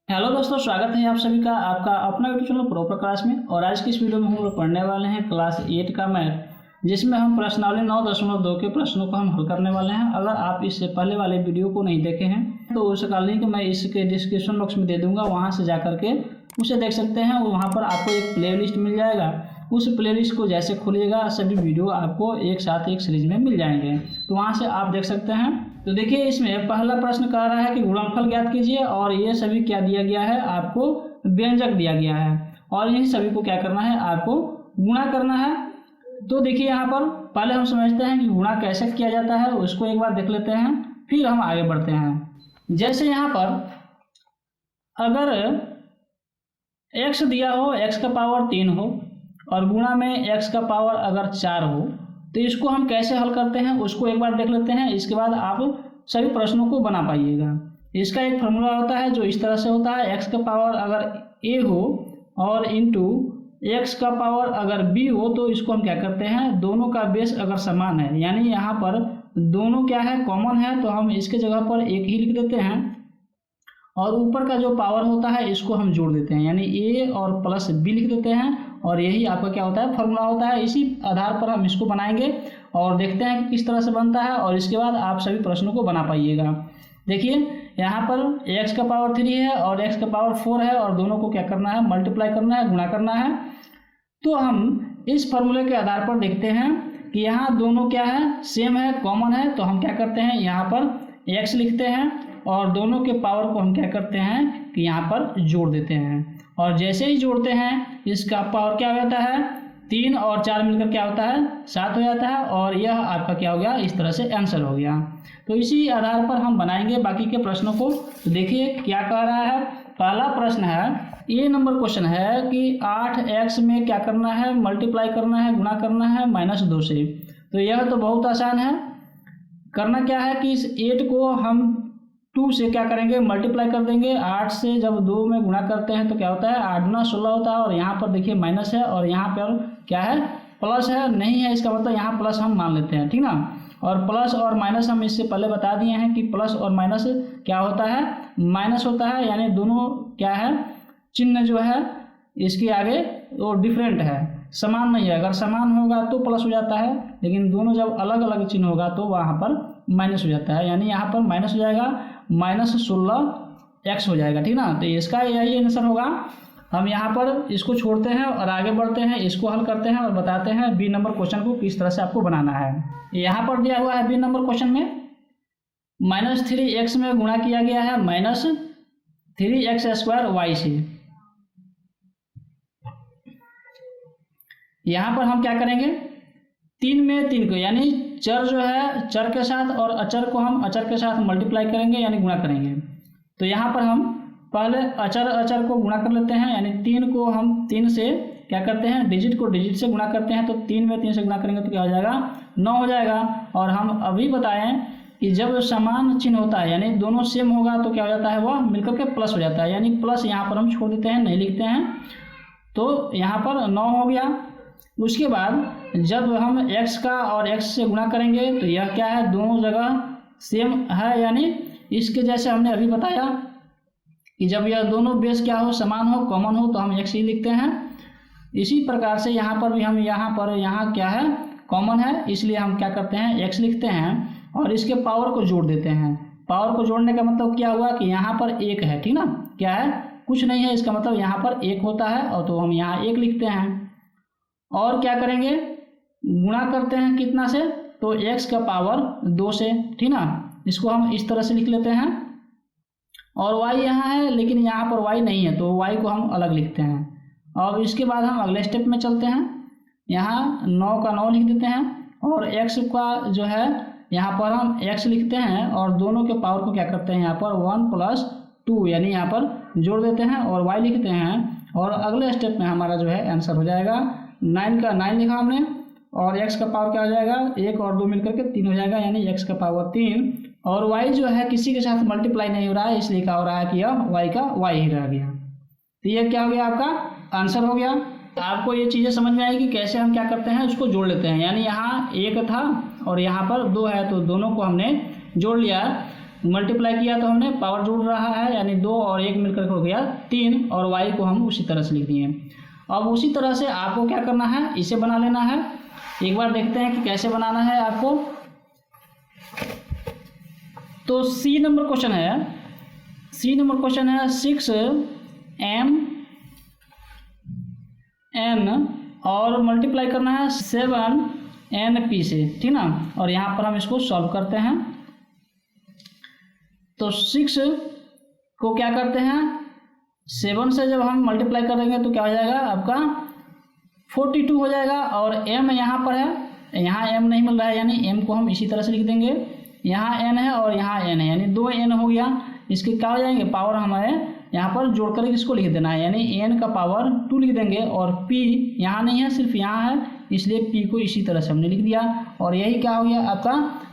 Hello दोस्तों, स्वागत है आप सभी का आपका अपना यूट्यूब चैनल प्रॉपर क्लास में। और आज की इस वीडियो में हम लोग पढ़ने वाले हैं क्लास 8 का मैथ, जिसमें हम प्रश्नावली 9.2 के प्रश्नों को हम हल करने वाले हैं। अगर आप इससे पहले वाले वीडियो को नहीं देखे हैं तो उसका लिंक मैं इसके डिस्क्रिप्शन बॉक्स में दे दूंगा, वहां से जा करके उसे देख सकते हैं। वहां पर आपको एक प्लेलिस्ट मिल जाएगा, उस प्लेलिस्ट को जैसे खोलिएगा सभी वीडियो आपको एक साथ एक सीरीज में मिल जाएंगे, तो वहां से आप देख सकते हैं। तो देखिए, इसमें पहला प्रश्न कह रहा है कि गुणनफल ज्ञात कीजिए, और ये सभी क्या दिया गया है, आपको व्यंजक दिया गया है और इन सभी को क्या करना है, आपको गुणा करना है। तो देखिए, यहाँ पर पहले हम समझते हैं कि गुणा कैसे किया जाता है, उसको एक बार देख लेते हैं, फिर हम आगे बढ़ते हैं। जैसे यहाँ पर अगर x दिया हो, x का पावर 3 हो और गुणा में x का पावर अगर 4 हो, तो इसको हम कैसे हल करते हैं उसको एक बार देख लेते हैं। इसके बाद आप सभी प्रश्नों को बना पाइएगा। इसका एक फॉर्मूला होता है जो इस तरह से होता है, x का पावर अगर a हो और इंटू x का पावर अगर b हो, तो इसको हम क्या करते हैं, दोनों का बेस अगर समान है, यानी यहाँ पर दोनों क्या है, कॉमन है, तो हम इसके जगह पर एक ही लिख देते हैं और ऊपर का जो पावर होता है इसको हम जोड़ देते हैं, यानी a और प्लस b लिख देते हैं। और यही आपका क्या होता है, फॉर्मूला होता है। इसी आधार पर हम इसको बनाएंगे और देखते हैं कि किस तरह से बनता है, और इसके बाद आप सभी प्रश्नों को बना पाइएगा। देखिए, यहाँ पर x का पावर 3 है और x का पावर 4 है, और दोनों को क्या करना है, मल्टीप्लाई करना है, गुणा करना है। तो हम इस फॉर्मूले के आधार पर देखते हैं कि यहाँ दोनों क्या है, सेम है, कॉमन है, तो हम क्या करते हैं, यहाँ पर x लिखते हैं और दोनों के पावर को हम क्या करते हैं कि यहाँ पर जोड़ देते हैं। और जैसे ही जोड़ते हैं इसका पावर क्या हो जाता है, 3 और 4 मिलकर क्या होता है, 7 हो जाता है, और यह आपका क्या हो गया, इस तरह से आंसर हो गया। तो इसी आधार पर हम बनाएंगे बाकी के प्रश्नों को। तो देखिए क्या कह रहा है, पहला प्रश्न है, ये नंबर क्वेश्चन है कि 8x में क्या करना है, मल्टीप्लाई करना है, गुणा करना है -2 से। तो यह तो बहुत आसान है। करना क्या है कि इस 8 को हम 2 से क्या करेंगे, मल्टीप्लाई कर देंगे। 8 से जब 2 में गुणा करते हैं तो क्या होता है, 8 गुना 16 होता है, और यहाँ पर देखिए माइनस है और यहाँ पर क्या है, प्लस है, नहीं है, इसका मतलब यहाँ प्लस हम मान लेते हैं, ठीक ना। और प्लस और माइनस हम इससे पहले बता दिए हैं कि प्लस और माइनस क्या होता है, माइनस होता है, यानी दोनों क्या है, चिन्ह जो है इसके आगे वो डिफरेंट है, समान नहीं है। अगर समान होगा तो प्लस हो जाता है, लेकिन दोनों जब अलग अलग चिन्ह होगा तो वहाँ पर माइनस हो जाता है, यानी यहाँ पर माइनस हो जाएगा, -16x हो जाएगा, ठीक ना। तो इसका यही आंसर होगा। हम यहाँ पर इसको छोड़ते हैं और आगे बढ़ते हैं, इसको हल करते हैं और बताते हैं बी नंबर क्वेश्चन को किस तरह से आपको बनाना है। यहाँ पर दिया हुआ है बी नंबर क्वेश्चन में -3x में गुणा किया गया है -3x² y से। यहाँ पर हम क्या करेंगे, 3 में 3 को, यानी चर जो है चर के साथ और अचर को हम अचर के साथ मल्टीप्लाई करेंगे, यानी गुणा करेंगे। तो यहाँ पर हम पहले अचर को गुणा कर लेते हैं, यानी 3 को हम 3 से क्या करते हैं, डिजिट को डिजिट से गुणा करते हैं। तो 3 में 3 से गुणा करेंगे तो क्या हो जाएगा, 9 हो जाएगा। और हम अभी बताएं कि जब समान चिन्ह होता है, यानी दोनों सेम होगा, तो क्या हो जाता है, वह मिलकर के प्लस हो जाता है, यानी प्लस यहाँ पर हम छोड़ देते हैं, नहीं लिखते हैं। तो यहाँ पर 9 हो गया। उसके बाद जब हम x का और x से गुणा करेंगे तो यह क्या है, दोनों जगह सेम है, यानी इसके जैसे हमने अभी बताया कि जब यह दोनों बेस क्या हो, समान हो, कॉमन हो, तो हम x ही लिखते हैं। इसी प्रकार से यहाँ पर भी हम यहाँ क्या है, कॉमन है, इसलिए हम क्या करते हैं, x लिखते हैं और इसके पावर को जोड़ देते हैं। पावर को जोड़ने का मतलब क्या हुआ कि यहाँ पर 1 है, ठीक ना, क्या है, कुछ नहीं है, इसका मतलब यहाँ पर 1 होता है, और तो हम यहाँ 1 लिखते हैं। और क्या करेंगे, गुणा करते हैं कितना से, तो x का पावर 2 से, ठीक ना। इसको हम इस तरह से लिख लेते हैं। और y यहाँ है, लेकिन यहाँ पर y नहीं है, तो y को हम अलग लिखते हैं। और इसके बाद हम अगले स्टेप में चलते हैं। यहाँ 9 का 9 लिख देते हैं, और x का जो है यहाँ पर हम x लिखते हैं, और दोनों के पावर को क्या करते हैं, यहाँ पर 1 + 2, यानी यहाँ पर जोड़ देते हैं और y लिखते हैं। और अगले स्टेप में हमारा जो है आंसर हो जाएगा, 9 का 9 लिखा हमने, और x का पावर क्या हो जाएगा, 1 और 2 मिलकर के 3 हो जाएगा, यानी x का पावर 3। और y जो है किसी के साथ मल्टीप्लाई नहीं हो रहा है, इसलिए क्या हो रहा है कि यह y का y ही रह गया। तो ये क्या हो गया, आपका आंसर हो गया। आपको ये चीज़ें समझ में आएगी कैसे हम क्या करते हैं, उसको जोड़ लेते हैं। यानी यहाँ 1 था और यहाँ पर 2 है, तो दोनों को हमने जोड़ लिया। मल्टीप्लाई किया तो हमने पावर जुड़ रहा है, यानी 2 और 1 मिलकर हो गया 3, और y को हम उसी तरह से लिख दिए। अब उसी तरह से आपको क्या करना है, इसे बना लेना है। एक बार देखते हैं कि कैसे बनाना है आपको। तो सी नंबर क्वेश्चन है 6m और मल्टीप्लाई करना है 7np से, ठीक ना। और यहाँ पर हम इसको सॉल्व करते हैं। तो 6 को क्या करते हैं, 7 से जब हम मल्टीप्लाई करेंगे तो क्या हो जाएगा आपका 42 हो जाएगा। और m यहाँ पर है, यहाँ m नहीं मिल रहा है, यानी m को हम इसी तरह से लिख देंगे। यहाँ n है और यहाँ n है, यानी 2n हो गया। इसके क्या हो जाएंगे, पावर हमारे यहाँ पर जोड़कर इसको लिख देना है, यानी n का पावर 2 लिख देंगे। और p यहाँ नहीं है, सिर्फ यहाँ है, इसलिए p को इसी तरह से हमने लिख दिया। और यही क्या हो गया, आपका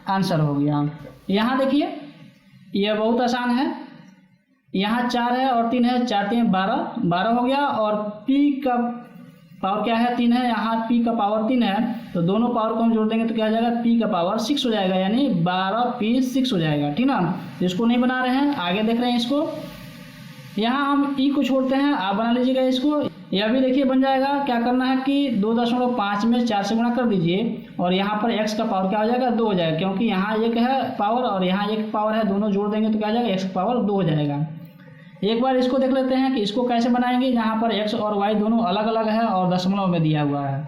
आंसर हो गया। यहाँ देखिए यह बहुत आसान है, यहाँ 4 है और 3 है, 4 3 12 हो गया। और p का पावर क्या है, 3 है, यहाँ p का पावर 3 है, तो दोनों पावर को हम जोड़ देंगे तो क्या हो जाएगा, p का पावर 6 हो जाएगा, यानी 12p 6 हो जाएगा, ठीक ना। इसको नहीं बना रहे हैं, आगे देख रहे हैं इसको। यहाँ हम e को छोड़ते हैं, आप बना लीजिएगा इसको। यह भी देखिए बन जाएगा। क्या करना है कि 2.5 में 4 से गुणा कर दीजिए, और यहाँ पर x का पावर क्या हो जाएगा, 2 हो जाएगा, क्योंकि यहाँ 1 है पावर और यहाँ 1 पावर है, दोनों जोड़ देंगे तो क्या हो जाएगा, x का पावर 2 हो जाएगा। एक बार इसको देख लेते हैं कि इसको कैसे बनाएंगे। यहाँ पर x और y दोनों अलग अलग है और दशमलव में दिया हुआ है,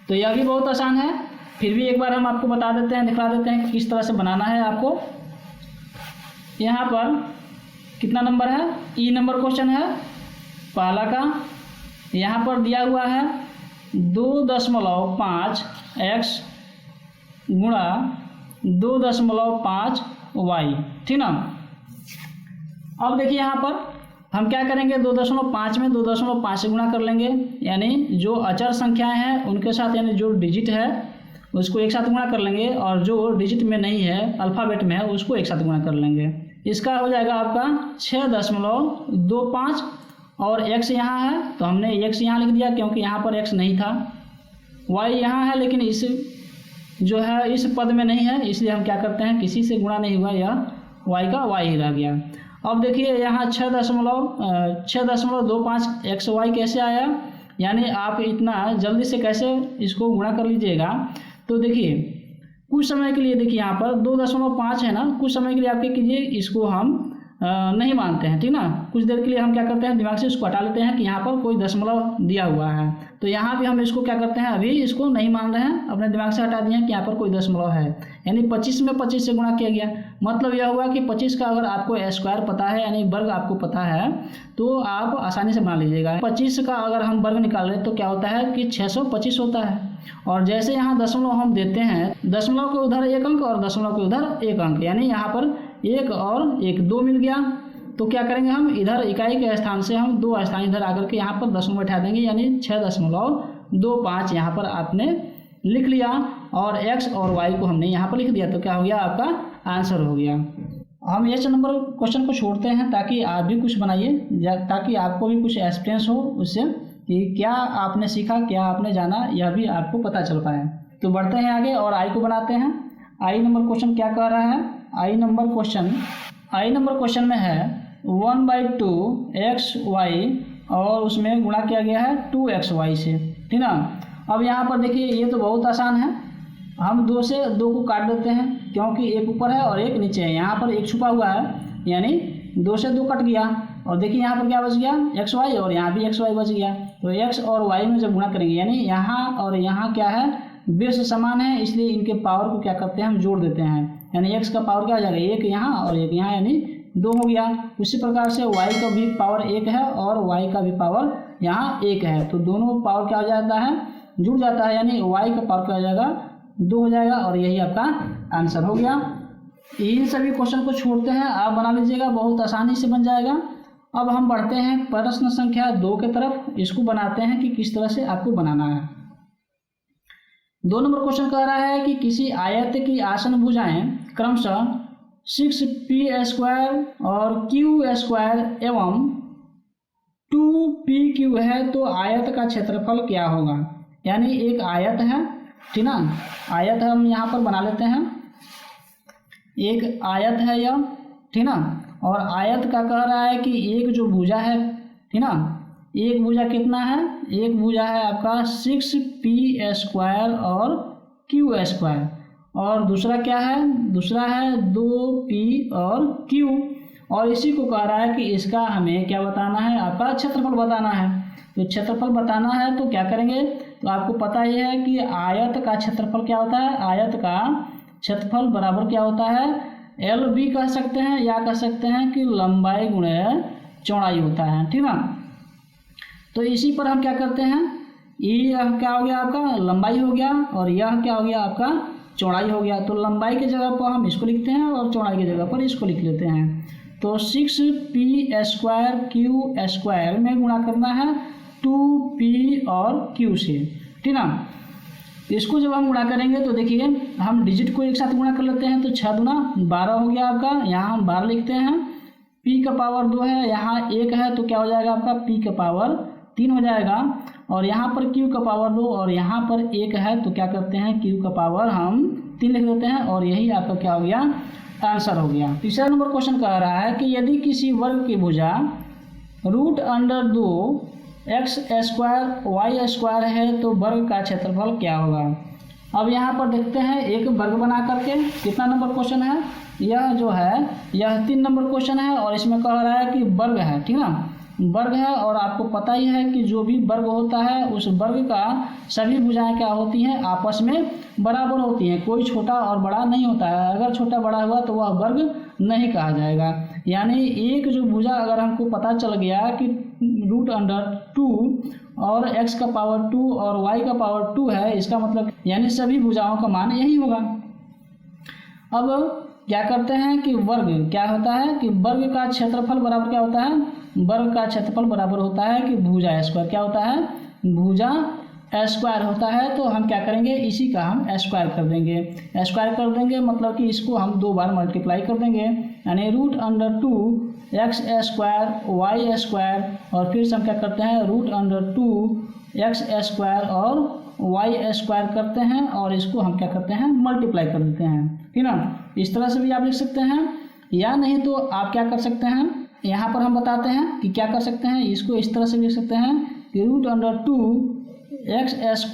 तो यह भी बहुत आसान है। फिर भी एक बार हम आपको बता देते हैं, दिखा देते हैं कि किस तरह से बनाना है आपको। यहाँ पर कितना नंबर है, ई नंबर क्वेश्चन है पहला का। यहाँ पर दिया हुआ है 2.5 x गुणा 2.5 y, ठीक ना। अब देखिए यहाँ पर हम क्या करेंगे, 2.5 में 2.5 से गुणा कर लेंगे, यानी जो अचर संख्याएं हैं उनके साथ, यानी जो डिजिट है उसको एक साथ गुणा कर लेंगे, और जो डिजिट में नहीं है, अल्फ़ाबेट में है, उसको एक साथ गुणा कर लेंगे। इसका हो जाएगा आपका 6.25, और x यहाँ है तो हमने x यहाँ लिख दिया क्योंकि यहाँ पर x नहीं था। y यहाँ है लेकिन इस जो है इस पद में नहीं है, इसलिए हम क्या करते हैं, किसी से गुणा नहीं हुआ, यह y का y ही रह गया। अब देखिए यहाँ 6.25 xy कैसे आया, यानी आप इतना जल्दी से कैसे इसको गुणा कर लीजिएगा। तो देखिए कुछ समय के लिए, देखिए यहाँ पर 2.5 है ना, कुछ समय के लिए आप क्या कीजिए, इसको हम नहीं मानते हैं, ठीक ना। कुछ देर के लिए हम क्या करते हैं, दिमाग से इसको हटा लेते हैं कि यहाँ पर कोई दशमलव दिया हुआ है। तो यहाँ भी हम इसको क्या करते हैं, अभी इसको नहीं मान रहे हैं, अपने दिमाग से हटा दिए हैं कि यहाँ पर कोई दशमलव है, यानी 25 में 25 से गुणा किया गया। मतलब यह हुआ कि 25 का अगर आपको स्क्वायर पता है, यानी वर्ग आपको पता है, तो आप आसानी से बना लीजिएगा। 25 का अगर हम वर्ग निकाल रहे तो क्या होता है कि 625 होता है। और जैसे यहाँ दशमलव हम देते हैं, दशमलव के उधर 1 अंक और दशमलव के उधर 1 अंक, यानी यहाँ पर 1 और 1 2 मिल गया। तो क्या करेंगे, हम इधर इकाई के स्थान से हम 2 स्थान इधर आकर के यहाँ पर दशमलव बैठा देंगे, यानी 6.25 यहाँ पर आपने लिख लिया, और x और y को हमने यहाँ पर लिख दिया, तो क्या हो गया, आपका आंसर हो गया। हम ये नंबर क्वेश्चन को छोड़ते हैं ताकि आप भी कुछ बनाइए, ताकि आपको भी कुछ एक्सपीरियंस हो उससे, कि क्या आपने सीखा, क्या आपने जाना, यह भी आपको पता चल पाए। तो बढ़ते हैं आगे और आई को बनाते हैं। आई नंबर क्वेश्चन क्या कह रहा है, आई नंबर क्वेश्चन में है 1/2 xy और उसमें गुणा किया गया है 2xy से, ठीक ना। अब यहाँ पर देखिए ये तो बहुत आसान है, हम 2 से 2 को काट देते हैं, क्योंकि एक ऊपर है और एक नीचे है, यहाँ पर एक छुपा हुआ है, यानी 2 से 2 कट गया। और देखिए यहाँ पर क्या बच गया, xy, और यहाँ भी xy बच गया। तो x और y में जब गुणा करेंगे, यानी यहाँ और यहाँ क्या है, बेस समान है, इसलिए इनके पावर को क्या करते हैं, हम जोड़ देते हैं, यानी x का पावर क्या हो जाएगा, 1 यहाँ और 1 यहाँ, यानी 2 हो गया। उसी प्रकार से y का भी पावर 1 है और y का भी पावर यहाँ 1 है, तो दोनों पावर क्या हो जाता है, जुड़ जाता है, यानी y का पावर क्या हो जाएगा, 2 हो जाएगा, और यही आपका आंसर हो गया। इन सभी क्वेश्चन को छोड़ते हैं, आप बना लीजिएगा, बहुत आसानी से बन जाएगा। अब हम बढ़ते हैं प्रश्न संख्या 2 के तरफ, इसको बनाते हैं कि किस तरह से आपको बनाना है। 2 नंबर क्वेश्चन कह रहा है कि किसी आयत की आसन भुजाएं क्रमशः 6p² और q² एवं 2pq है, तो आयत का क्षेत्रफल क्या होगा। यानी एक आयत है, ठीक ना, आयत हम यहाँ पर बना लेते हैं। एक आयत है यह, ठीक ना। और आयत का कह रहा है कि एक जो भुजा है, ठीक ना, एक भुजा कितना है, एक भुजा है आपका 6p² और q²। और दूसरा क्या है, दूसरा है 2p और q। और इसी को कह रहा है कि इसका हमें क्या बताना है, आपका क्षेत्रफल बताना है। तो क्षेत्रफल बताना है तो क्या करेंगे, तो आपको पता ही है कि आयत का क्षेत्रफल क्या होता है, आयत का क्षेत्रफल बराबर क्या होता है, एल भी कह सकते हैं या कह सकते हैं कि लंबाई गुणे चौड़ाई होता है, ठीक ना। तो इसी पर हम क्या करते हैं, यह क्या हो गया आपका लंबाई हो गया और यह क्या हो गया आपका चौड़ाई हो गया। तो लंबाई की जगह पर हम इसको लिखते हैं और चौड़ाई की जगह पर इसको लिख लेते हैं। तो 6p² q² में गुणा करना है 2p और q से, ठीक ना। इसको जब हम गुणा करेंगे तो देखिए हम डिजिट को एक साथ गुणा कर लेते हैं। तो 6 दूना 12 हो गया आपका, यहाँ हम 12 लिखते हैं। p का पावर 2 है, यहाँ 1 है तो क्या हो जाएगा आपका p का पावर 3 हो जाएगा। और यहाँ पर q का पावर 2 और यहाँ पर 1 है तो क्या करते हैं q का पावर हम 3 लिख देते हैं और यही आपका क्या हो गया आंसर हो गया। तीसरा नंबर क्वेश्चन कह रहा है कि यदि किसी वर्ग की भुजा √2 x² y² है तो वर्ग का क्षेत्रफल क्या होगा। अब यहाँ पर देखते हैं एक वर्ग बना करके, कितना नंबर क्वेश्चन है, यह जो है यह 3 नंबर क्वेश्चन है और इसमें कह रहा है कि वर्ग है, ठीक ना, वर्ग है। और आपको पता ही है कि जो भी वर्ग होता है उस वर्ग का सभी भुजाएं क्या होती हैं, आपस में बराबर होती हैं, कोई छोटा और बड़ा नहीं होता है। अगर छोटा बड़ा हुआ तो वह वर्ग नहीं कहा जाएगा। यानी एक जो भुजा अगर हमको पता चल गया कि √2 और x का पावर 2 और y का पावर 2 है, इसका मतलब यानी सभी भुजाओं का मान यही होगा। अब क्या करते हैं कि वर्ग क्या होता है कि वर्ग का क्षेत्रफल बराबर क्या होता है, वर्ग का क्षेत्रफल बराबर होता है कि भुजा स्क्वायर क्या होता है, भुजा स्क्वायर होता है। तो हम क्या करेंगे, इसी का हम स्क्वायर कर देंगे, स्क्वायर कर देंगे मतलब कि इसको हम 2 बार मल्टीप्लाई कर देंगे, यानी √2 x² y² और फिर से हम क्या करते हैं √2 x² और y² करते हैं और इसको हम क्या करते हैं मल्टीप्लाई कर देते हैं, ठीक ना। इस तरह से भी आप लिख सकते हैं, या नहीं तो आप क्या कर सकते हैं, यहाँ पर हम बताते हैं कि क्या कर सकते हैं, इसको इस तरह से लिख सकते हैं कि √2 x²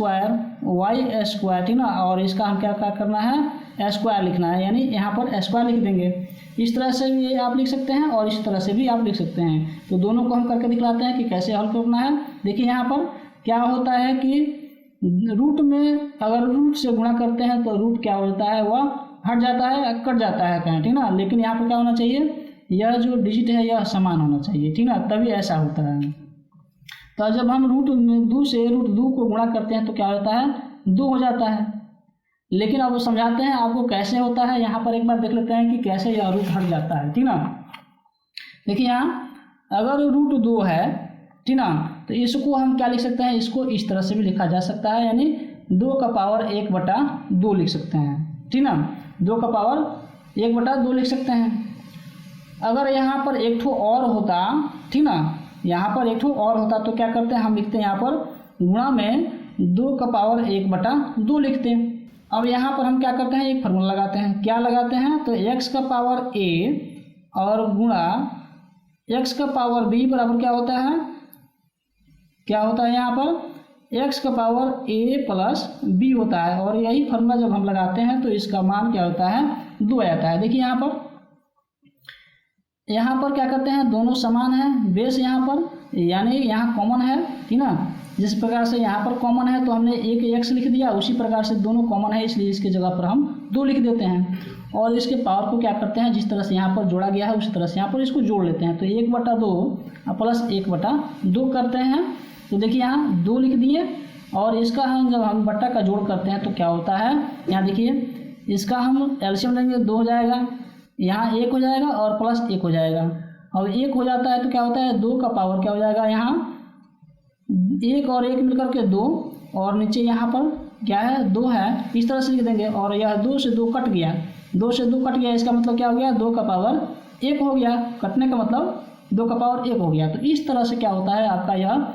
y², ठीक ना। और इसका हम क्या करना है स्क्वायर लिखना है, यानी यहाँ पर स्क्वायर लिख देंगे। इस तरह से भी आप लिख सकते हैं और इस तरह से भी आप लिख सकते हैं। तो दोनों को हम करके दिखलाते हैं कि कैसे हल करना है। देखिए यहाँ पर क्या होता है कि रूट में अगर रूट से गुणा करते हैं तो रूट क्या हो जाता है, वह हट जाता है, कट जाता है कहीं, ठीक ना। लेकिन यहाँ पर क्या होना चाहिए, यह जो डिजिट है यह समान होना चाहिए, ठीक ना, तभी ऐसा होता है। तो जब हम √2 से √2 को गुणा करते हैं तो क्या होता है 2 हो जाता है। लेकिन अब समझाते हैं आपको कैसे होता है, यहाँ पर एक बार देख लेते हैं कि कैसे यह रूट हट जाता है, ठीक ना। देखिए यहाँ अगर √2 है, ठीक ना, तो इसको हम क्या लिख सकते हैं, इसको इस तरह से भी लिखा जा सकता है, यानी 2 का पावर 1/2 लिख सकते हैं, ठीक ना, 2 का पावर 1/2 लिख सकते हैं। अगर यहाँ पर एक ठो और होता, ठीक ना, यहाँ पर एक ठो और होता तो क्या करते हैं, हम लिखते हैं यहाँ पर गुणा में 2 का पावर 1/2 लिखते हैं। अब यहाँ पर हम क्या करते हैं, एक फार्मूला लगाते हैं, क्या लगाते हैं, तो x का पावर a और गुणा x का पावर b बराबर क्या होता है, क्या होता है यहाँ पर x का पावर a प्लस b होता है। और यही फार्मूला जब हम लगाते हैं तो इसका मान क्या होता है 2 आता है। देखिए यहाँ पर क्या करते हैं, दोनों समान है, बेस यहाँ पर यानी यहाँ कॉमन है, ठीक ना। जिस प्रकार से यहाँ पर कॉमन है तो हमने एक x लिख दिया, उसी प्रकार से दोनों कॉमन है इसलिए इसके जगह पर हम 2 लिख देते हैं। और इसके पावर को क्या करते हैं, जिस तरह से यहाँ पर जोड़ा गया है उसी तरह से यहाँ पर इसको जोड़ लेते हैं। तो 1/2 प्लस 1/2 करते हैं। तो देखिए यहाँ 2 लिख दिए और इसका हम जब हम बट्टा का जोड़ करते हैं तो क्या होता है, यहाँ देखिए इसका हम एलसीएम लेंगे 2 हो जाएगा, यहाँ 1 हो जाएगा और प्लस 1 हो जाएगा। और 1 हो जाता है तो क्या होता है 2 का पावर क्या हो जाएगा, यहाँ 1 और 1 मिलकर के 2 और नीचे यहाँ पर क्या है 2 है, इस तरह से लिख देंगे। और यह 2 से 2 कट गया, 2 से 2 कट गया, इसका मतलब क्या हो गया 2 का पावर 1 हो गया, कटने का मतलब 2 का पावर 1 हो गया। तो इस तरह से क्या होता है आपका यह,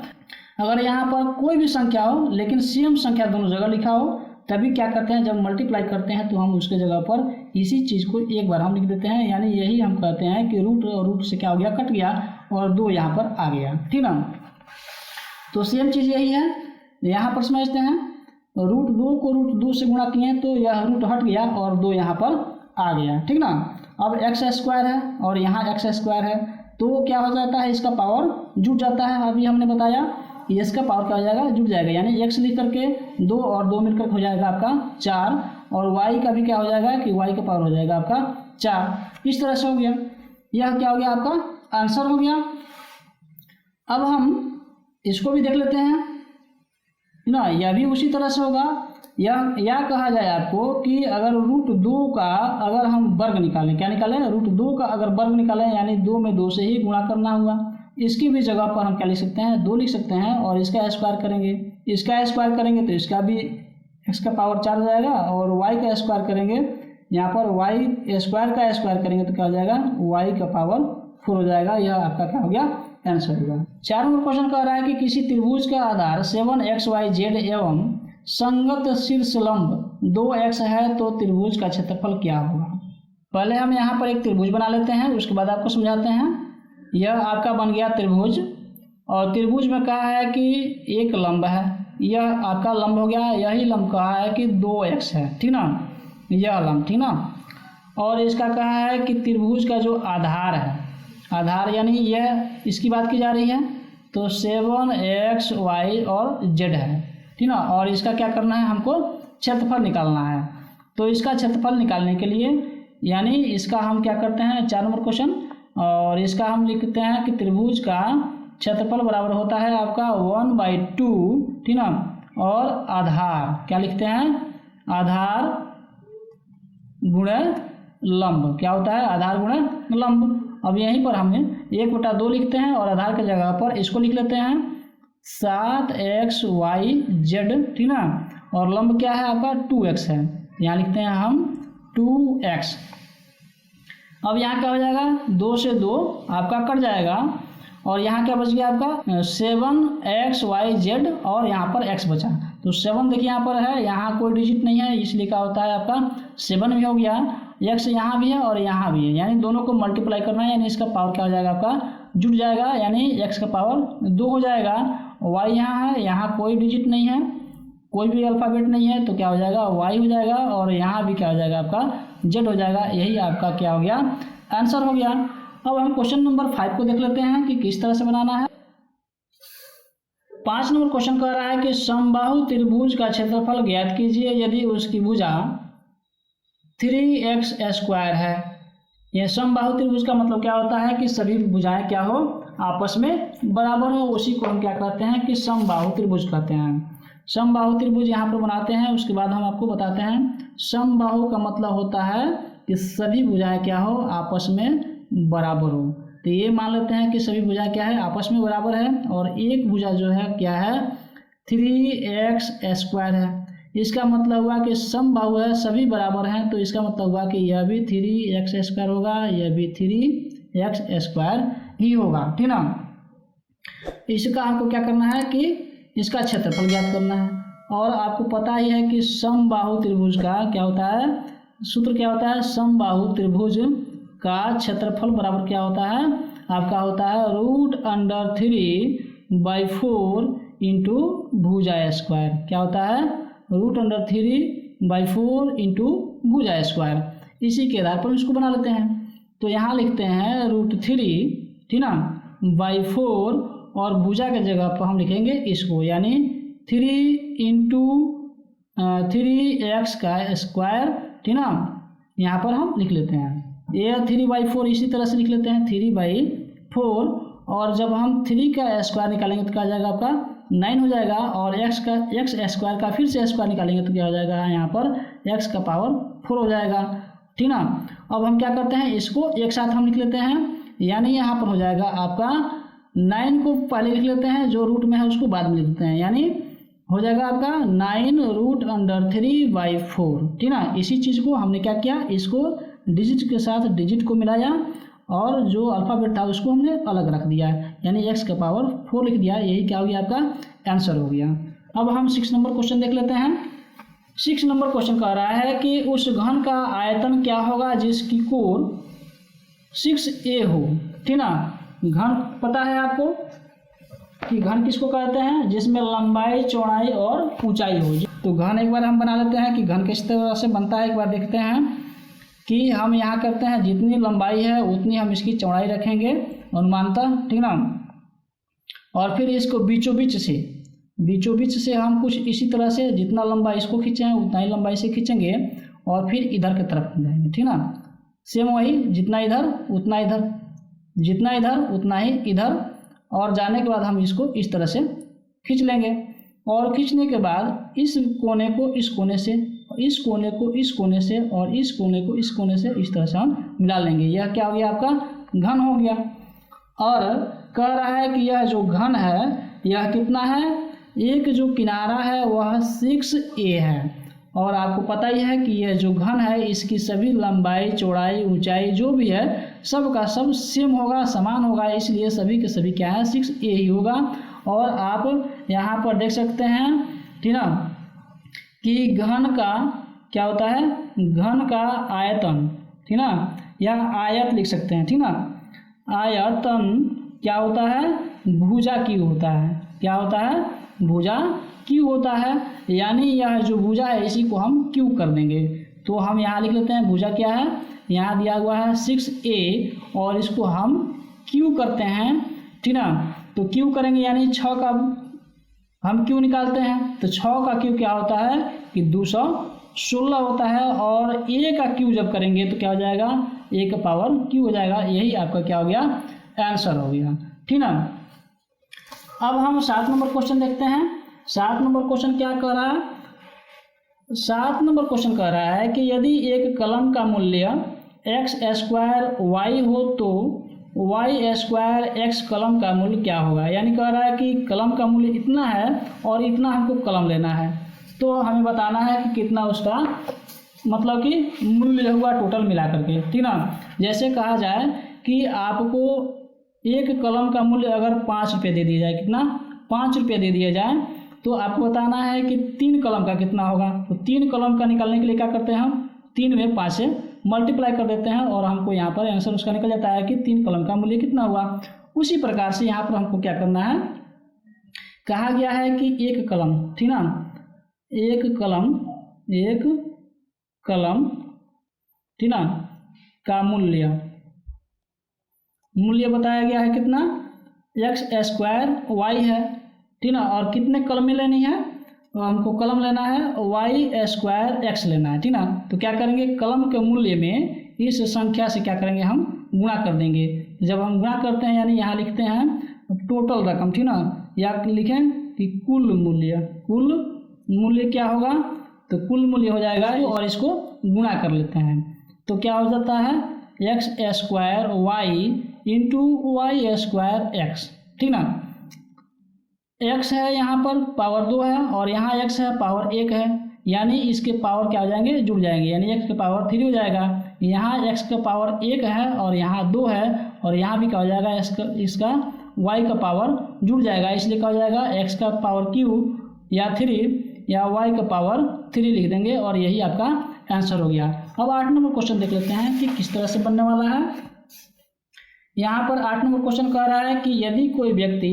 अगर यहाँ पर कोई भी संख्या हो लेकिन सेम संख्या दोनों जगह लिखा हो तभी क्या करते हैं, जब मल्टीप्लाई करते हैं तो हम उसके जगह पर इसी चीज़ को एक बार हम लिख देते हैं, यानी यही हम कहते हैं कि रूट और रूट से क्या हो गया, कट गया और 2 यहाँ पर आ गया। ठीक ना, तो सेम चीज़ यही है, यहाँ पर समझते हैं रूट 2 को रूट 2 से गुणा किए तो यह रूट हट गया और 2 यहाँ पर आ गया। ठीक ना, अब एक्स स्क्वायर है और यहाँ एक्स स्क्वायर है तो क्या हो जाता है, इसका पावर जुट जाता है। अभी हमने बताया इसका पावर क्या हो जाएगा, जुट जाएगा, यानी एक्स लिख करके 2 और 2 मिलकर हो जाएगा आपका 4 और वाई का भी क्या हो जाएगा कि वाई का पावर हो जाएगा आपका 4। इस तरह से हो गया, यह क्या हो गया आपका आंसर हो गया। अब हम इसको भी देख लेते हैं ना, यह भी उसी तरह से होगा। या कहा जाए आपको कि अगर रूट 2 का अगर हम वर्ग निकालें, क्या निकालें, रूट 2 का अगर वर्ग निकालें यानी 2 में 2 से ही गुणा करना हुआ, इसकी भी जगह पर हम क्या लिख सकते हैं, 2 लिख सकते हैं और इसका स्क्वायर करेंगे, इसका स्क्वायर करेंगे तो इसका भी एक्स का पावर 4 हो जाएगा और वाई का स्क्वायर करेंगे, यहाँ पर वाई स्क्वायर का स्क्वायर करेंगे तो क्या हो जाएगा, वाई का पावर 4 हो जाएगा। यह आपका क्या हो गया, आंसर होगा। 4 नंबर क्वेश्चन कह रहा है कि किसी त्रिभुज का आधार 7xyz एवं संगत शीर्ष लंब 2x है तो त्रिभुज का क्षेत्रफल क्या होगा। पहले हम यहाँ पर एक त्रिभुज बना लेते हैं, उसके बाद आपको समझाते हैं। यह आपका बन गया त्रिभुज और त्रिभुज में कहा है कि एक लंब है, यह आपका लंब हो गया, यही लंब कहा है कि 2x है। ठीक ना, यह लंब, ठीक ना, और इसका कहा है कि त्रिभुज का जो आधार है, आधार यानी यह इसकी बात की जा रही है तो 7xy और z है। ठीक ना, और इसका क्या करना है, हमको क्षेत्रफल निकालना है। तो इसका क्षेत्रफल निकालने के लिए यानी इसका हम क्या करते हैं, 4 नंबर क्वेश्चन, और इसका हम लिखते हैं कि त्रिभुज का क्षेत्रफल बराबर होता है आपका 1/2। ठीक ना, और आधार क्या लिखते हैं, आधार गुणे लंब, क्या होता है, आधार गुणे लंब। अब यहीं पर हमें 1/2 लिखते हैं और आधार की जगह पर इसको लिख लेते हैं 7xyz। ठीक ना, और लंब क्या है आपका 2x है, यहाँ लिखते हैं हम 2x। अब यहाँ क्या हो जाएगा, 2 से 2 आपका कट जाएगा और यहाँ क्या बच गया आपका 7xyz और यहाँ पर x बचा। तो 7 देखिए यहाँ पर है, यहाँ कोई डिजिट नहीं है इसलिए क्या होता है आपका 7 भी हो गया, x यहाँ भी है और यहाँ भी है, यानी दोनों को मल्टीप्लाई करना है, यानी इसका पावर क्या हो जाएगा आपका जुट जाएगा, यानी x का पावर 2 हो जाएगा। y यहाँ है, यहाँ कोई डिजिट नहीं है, कोई भी अल्फ़ाबेट नहीं है तो क्या हो जाएगा y हो जाएगा और यहाँ भी क्या हो जाएगा आपका z हो जाएगा। यही आपका क्या हो गया, आंसर हो गया। अब हम क्वेश्चन नंबर 5 को देख लेते हैं कि किस तरह से बनाना है। 5 नंबर क्वेश्चन कह रहा है कि समबाहु त्रिभुज का क्षेत्रफल ज्ञात कीजिए यदि उसकी भुजा 3x² है। यह समबाहु त्रिभुज का मतलब क्या होता है कि सभी भुजाएं क्या हो, आपस में बराबर हो, उसी को हम क्या कहते हैं कि समबाहु त्रिभुज कहते हैं। समबाहु त्रिभुज यहाँ पर बनाते हैं, उसके बाद हम आपको बताते हैं। समबाहु का मतलब होता है कि सभी भुजाएं क्या हो, आपस में बराबर हो। तो ये मान लेते हैं कि सभी भुजाएं क्या है, आपस में बराबर है और एक भुजा जो है क्या है 3x² है। इसका मतलब हुआ कि समबाहु है, सभी बराबर हैं, तो इसका मतलब हुआ कि यह भी 3x² होगा, यह भी 3x² ही होगा। ठीक ना, इसका आपको क्या करना है कि इसका क्षेत्रफल ज्ञात करना है और आपको पता ही है कि समबाहु त्रिभुज का क्या होता है, सूत्र क्या होता है, समबाहु त्रिभुज का क्षेत्रफल बराबर क्या होता है, आपका होता है √3/4 इंटू भुजा स्क्वायर। क्या होता है, √3/4 इंटू भुजा स्क्वायर। इसी के आधार पर इसको बना लेते हैं। तो यहाँ लिखते हैं √3, ठीक ना, /4 और भुजा के जगह पर हम लिखेंगे इसको, यानी 3 इंटू 3x²। ठीक ना, यहाँ पर हम लिख लेते हैं ये 3/4, इसी तरह से लिख लेते हैं 3/4 और जब हम 3 का स्क्वायर निकालेंगे तो क्या हो जाएगा आपका 9 हो जाएगा और x² का फिर से स्क्वायर निकालेंगे तो क्या हो जाएगा, यहाँ पर x का पावर 4 हो जाएगा। ठीक ना, अब हम क्या करते हैं, इसको एक साथ हम लिख लेते हैं, यानी यहाँ पर हो जाएगा आपका 9 को पहले लिख लेते हैं, जो रूट में है उसको बाद में लिख देते हैं, यानी हो जाएगा आपका 9√3/4। ठीक ना, इसी चीज़ को हमने क्या किया, इसको डिजिट के साथ डिजिट को मिलाया और जो अल्फ़ाबेट था उसको हमने अलग रख दिया, यानी x का पावर 4 लिख दिया। यही क्या हो गया, आपका आंसर हो गया। अब हम 6 नंबर क्वेश्चन देख लेते हैं। 6 नंबर क्वेश्चन कह रहा है कि उस घन का आयतन क्या होगा जिसकी कोण 6a हो। ठीक ना, घन पता है आपको कि घन किसको कहते हैं, जिसमें लंबाई चौड़ाई और ऊंचाई हो। तो घन एक बार हम बना लेते हैं कि घन किस तरह से बनता है। एक बार देखते हैं कि हम यहाँ करते हैं जितनी लंबाई है उतनी हम इसकी चौड़ाई रखेंगे अनुमानतः। ठीक ना, और फिर इसको बीचों बीच से हम कुछ इसी तरह से जितना लंबा इसको खींचे हैं उतना ही लंबाई से खींचेंगे और फिर इधर की तरफ जाएंगे। ठीक ना, सेम वही, जितना इधर उतना इधर, जितना इधर उतना ही इधर, और जाने के बाद हम इसको इस तरह से खींच लेंगे। और खींचने के बाद इस कोने को इस कोने से, इस कोने को इस कोने से, और इस कोने को इस कोने से इस तरह से हम मिला लेंगे। यह क्या हो गया, आपका घन हो गया। और कह रहा है कि यह जो घन है यह कितना है, एक जो किनारा है वह 6a है। और आपको पता ही है कि यह जो घन है इसकी सभी लंबाई चौड़ाई ऊंचाई जो भी है सब का सब सेम होगा, समान होगा, इसलिए सभी के सभी क्या है 6a ही होगा। और आप यहाँ पर देख सकते हैं, ठीक ना, कि घन का क्या होता है, घन का आयतन, ठीक ना, या आयत लिख सकते हैं। ठीक ना, आयतन क्या होता है, भुजा क्यू होता है। क्या होता है, भुजा क्यू होता है। यानी यह जो भुजा है इसी को हम क्यू कर देंगे। तो हम यहाँ लिख लेते हैं भुजा क्या है, यहाँ दिया हुआ है 6a और इसको हम क्यू करते हैं। ठीक ना, तो क्यू करेंगे यानी 6 का हम क्यू निकालते हैं, तो 6 का क्यू क्या होता है कि 216 होता है। और a का क्यू जब करेंगे तो क्या हो जाएगा, a का पावर क्यू हो जाएगा। यही आपका क्या हो गया, आंसर हो गया। ठीक ना, अब हम 7 नंबर क्वेश्चन देखते हैं। 7 नंबर क्वेश्चन क्या कह रहा है, 7 नंबर क्वेश्चन कह रहा है कि यदि एक कलम का मूल्य x² y हो तो y² x कलम का मूल्य क्या होगा। यानी कह रहा है कि कलम का मूल्य इतना है और इतना हमको कलम लेना है, तो हमें बताना है कि कितना उसका मतलब कि मूल्य हुआ टोटल मिला करके। ठीक ना, जैसे कहा जाए कि आपको एक कलम का मूल्य अगर 5 रुपये दे दिया जाए, कितना 5 रुपये दे दिया जाए, तो आपको बताना है कि 3 कलम का कितना होगा। तो 3 कलम का निकालने के लिए क्या करते हैं, हम 3 में 5 से मल्टीप्लाई कर देते हैं और हमको यहाँ पर आंसर उसका निकल जाता है कि 3 कलम का मूल्य कितना हुआ। उसी प्रकार से यहाँ पर हमको क्या करना है, कहा गया है कि एक कलम, ठीक ना, एक कलम ठीक ना का मूल्य बताया गया है कितना, x² y है। ठीक ना, और कितने कलमें लेनी है, तो हमको कलम लेना है y² x लेना है। ठीक ना, तो क्या करेंगे, कलम के मूल्य में इस संख्या से क्या करेंगे, हम गुणा कर देंगे। जब हम गुणा करते हैं यानी यहाँ लिखते हैं टोटल रकम, ठीक ना, या लिखें कि कुल मूल्य क्या होगा, तो कुल मूल्य हो जाएगा और इसको गुणा कर लेते हैं तो क्या हो जाता है x² y into y² x। ठीक ना, x है यहाँ पर पावर 2 है और यहाँ x है पावर 1 है, यानी इसके पावर क्या हो जाएंगे, जुड़ जाएंगे, यानी x के पावर 3 हो जाएगा। यहाँ x का पावर 1 है और यहाँ 2 है और यहाँ भी क्या हो जाएगा, इसका y का पावर जुड़ जाएगा, इसलिए क्या हो जाएगा x का पावर q या 3 या y का पावर 3 लिख देंगे और यही आपका आंसर हो गया। अब 8 नंबर क्वेश्चन देख लेते हैं कि किस तरह से बनने वाला है। यहाँ पर 8 नंबर क्वेश्चन कह रहा है कि यदि कोई व्यक्ति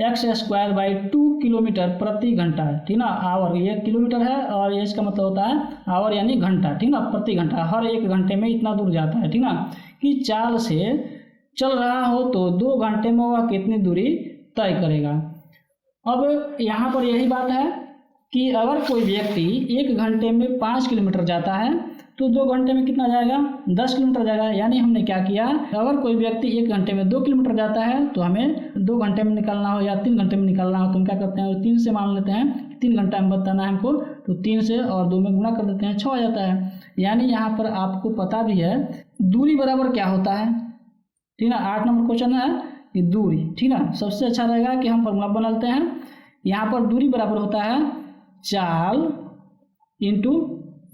x² 2 किलोमीटर प्रति घंटा, ठीक ना, आवर ये किलोमीटर है और ये इसका मतलब होता है आवर यानी घंटा, ठीक ना, प्रति घंटा, हर 1 घंटे में इतना दूर जाता है, ठीक ना, कि चाल से चल रहा हो तो 2 घंटे में वह कितनी दूरी तय करेगा। अब यहाँ पर यही बात है कि अगर कोई व्यक्ति 1 घंटे में 5 किलोमीटर जाता है तो 2 घंटे में कितना जाएगा, 10 किलोमीटर जाएगा। यानी हमने क्या किया, अगर कोई व्यक्ति 1 घंटे में 2 किलोमीटर जाता है तो हमें 2 घंटे में निकालना हो या 3 घंटे में निकालना हो तो हम क्या करते हैं, 3 से मान लेते हैं, 3 घंटा में बताना है हमको, तो 3 से और 2 में गुणा कर देते हैं, 6 हो जाता है। यानी यहाँ पर आपको पता भी है दूरी बराबर क्या होता है, ठीक ना। 8 नंबर क्वेश्चन है कि दूरी, ठीक ना, सबसे अच्छा रहेगा कि हम फॉर्मूला बना लेते हैं। यहाँ पर दूरी बराबर होता है चाल इंटू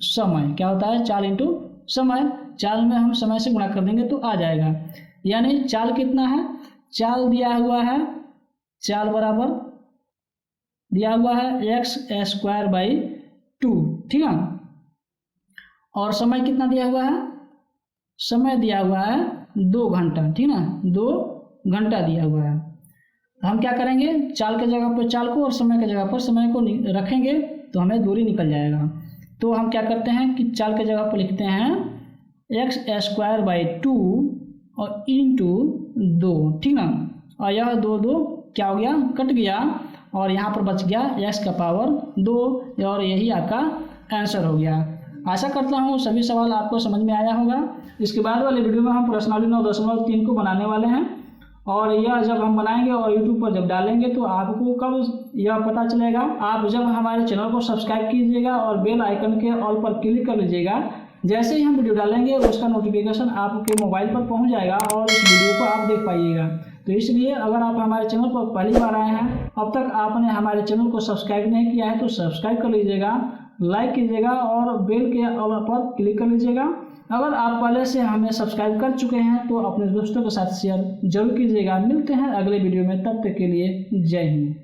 समय। क्या होता है, चाल इंटू समय। चाल में हम समय से गुणा कर देंगे तो आ जाएगा। यानी चाल कितना है, चाल दिया हुआ है, चाल बराबर दिया हुआ है x² 2, ठीक है। और समय कितना दिया हुआ है, समय दिया हुआ है 2 घंटा, ठीक ना, 2 घंटा दिया हुआ है। हम क्या करेंगे, चाल के जगह पर चाल को और समय के जगह पर समय को रखेंगे तो हमें दूरी निकल जाएगा। तो हम क्या करते हैं कि चाल के जगह पर लिखते हैं x² 2 और इंटू 2, ठीक ना। और यह 2 क्या हो गया, कट गया और यहाँ पर बच गया x का पावर 2 और यही आपका आंसर हो गया। आशा करता हूँ सभी सवाल आपको समझ में आया होगा। इसके बाद वाले वीडियो में हम प्रश्नावली 9.3 को बनाने वाले हैं और यह जब हम बनाएंगे और यूट्यूब पर जब डालेंगे तो आपको कब यह पता चलेगा, आप जब हमारे चैनल को सब्सक्राइब कीजिएगा और बेल आइकन के ऑल पर क्लिक कर लीजिएगा। जैसे ही हम वीडियो डालेंगे उसका नोटिफिकेशन आपके मोबाइल पर पहुंच जाएगा और इस वीडियो को आप देख पाइएगा। तो इसलिए अगर आप हमारे चैनल पर पहली बार आए हैं, अब तक आपने हमारे चैनल को सब्सक्राइब नहीं किया है तो सब्सक्राइब कर लीजिएगा, लाइक कीजिएगा और बेल के ऑल पर क्लिक कर लीजिएगा। अगर आप पहले से हमें सब्सक्राइब कर चुके हैं तो अपने दोस्तों के साथ शेयर जरूर कीजिएगा। मिलते हैं अगले वीडियो में, तब तक के लिए जय हिंद।